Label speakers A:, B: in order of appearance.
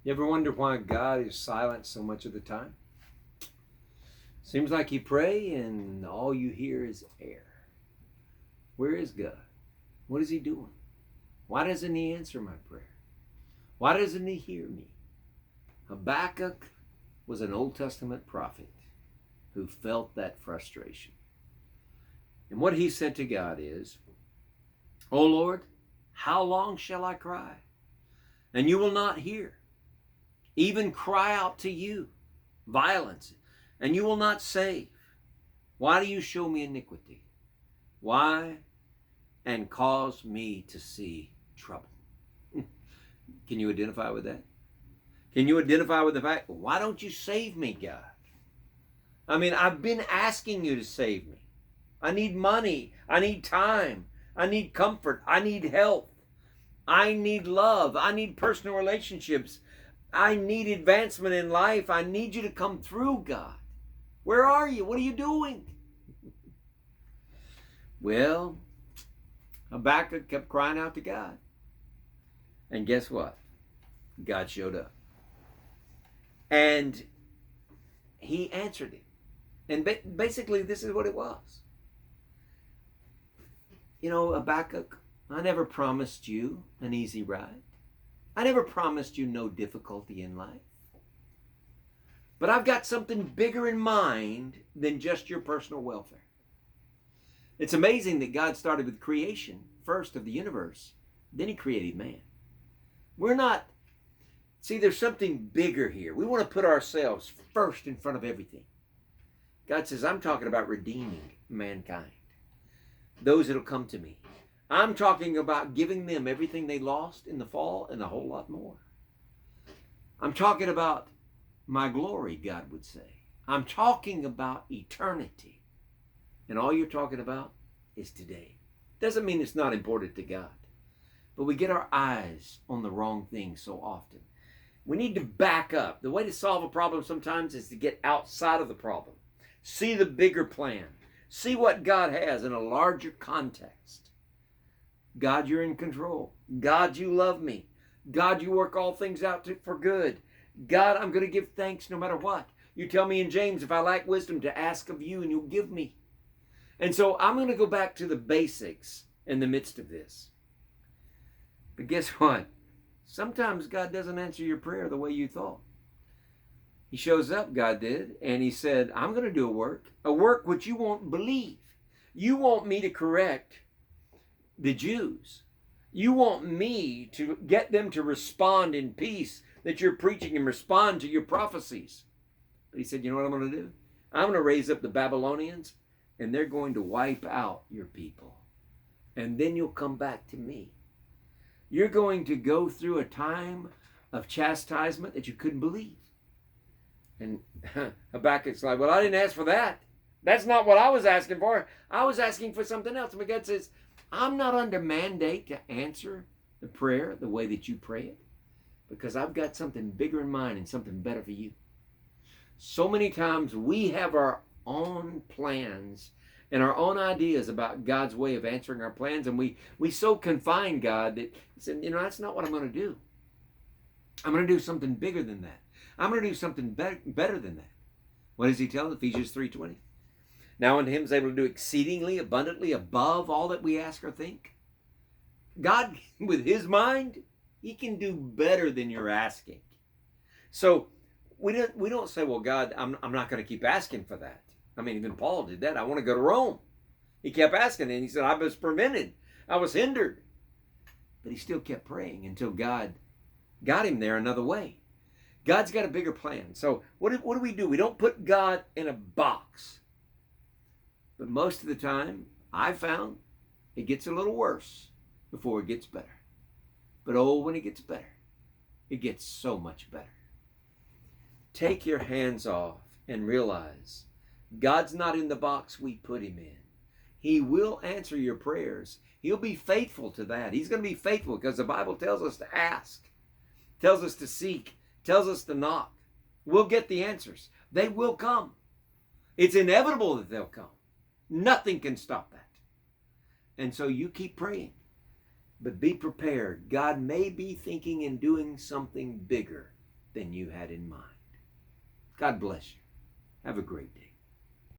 A: You ever wonder why God is silent so much of the time? Seems like you pray and all you hear is air. Where is God? What is He doing? Why doesn't He answer my prayer? Why doesn't He hear me? Habakkuk was an Old Testament prophet who felt that frustration. And what he said to God is, "O Lord, how long shall I cry? And you will not hear. Even cry out to you, violence, and you will not save. Why do you show me iniquity? Why? And cause me to see trouble." Can you identify with that? Can you identify with the fact, why don't you save me, God? I mean, I've been asking you to save me. I need money. I need time. I need comfort. I need health. I need love. I need personal relationships. I need advancement in life. I need you to come through, God. Where are you? What are you doing? Well, Habakkuk kept crying out to God. And guess what? God showed up. And He answered him. And basically, this is what it was. You know, Habakkuk, I never promised you an easy ride. I never promised you no difficulty in life. But I've got something bigger in mind than just your personal welfare. It's amazing that God started with creation first of the universe. Then He created man. See, there's something bigger here. We want to put ourselves first in front of everything. God says, I'm talking about redeeming mankind. Those that'll come to me. I'm talking about giving them everything they lost in the fall and a whole lot more. I'm talking about my glory, God would say. I'm talking about eternity. And all you're talking about is today. Doesn't mean it's not important to God. But we get our eyes on the wrong thing so often. We need to back up. The way to solve a problem sometimes is to get outside of the problem. See the bigger plan. See what God has in a larger context. God, you're in control. God, you love me. God, you work all things out for good. God, I'm going to give thanks no matter what. You tell me in James, if I lack wisdom, to ask of you and you'll give me. And so I'm going to go back to the basics in the midst of this. But guess what? Sometimes God doesn't answer your prayer the way you thought. He shows up, God did, and He said, I'm going to do a work which you won't believe. You want me to correct the Jews. You want me to get them to respond in peace that you're preaching and respond to your prophecies. But He said, you know what I'm going to do? I'm going to raise up the Babylonians, and they're going to wipe out your people. And then you'll come back to me. You're going to go through a time of chastisement that you couldn't believe. And Habakkuk's like, well, I didn't ask for that. That's not what I was asking for. I was asking for something else. And God says, I'm not under mandate to answer the prayer the way that you pray it, because I've got something bigger in mind and something better for you. So many times we have our own plans and our own ideas about God's way of answering our plans, and we so confine God that He said, that's not what I'm going to do. I'm going to do something bigger than that. I'm going to do something better than that. What does He tell? Ephesians 3:20. Now unto Him is able to do exceedingly abundantly above all that we ask or think. God, with His mind, He can do better than you're asking. So we don't say, well, God, I'm not going to keep asking for that. I mean, even Paul did that. I want to go to Rome. He kept asking, and he said, I was prevented. I was hindered. But he still kept praying until God got him there another way. God's got a bigger plan. So what do? We don't put God in a box. But most of the time, I've found it gets a little worse before it gets better. But when it gets better, it gets so much better. Take your hands off and realize God's not in the box we put Him in. He will answer your prayers. He'll be faithful to that. He's going to be faithful because the Bible tells us to ask, tells us to seek, tells us to knock. We'll get the answers. They will come. It's inevitable that they'll come. Nothing can stop that. And so you keep praying, but be prepared. God may be thinking and doing something bigger than you had in mind. God bless you. Have a great day.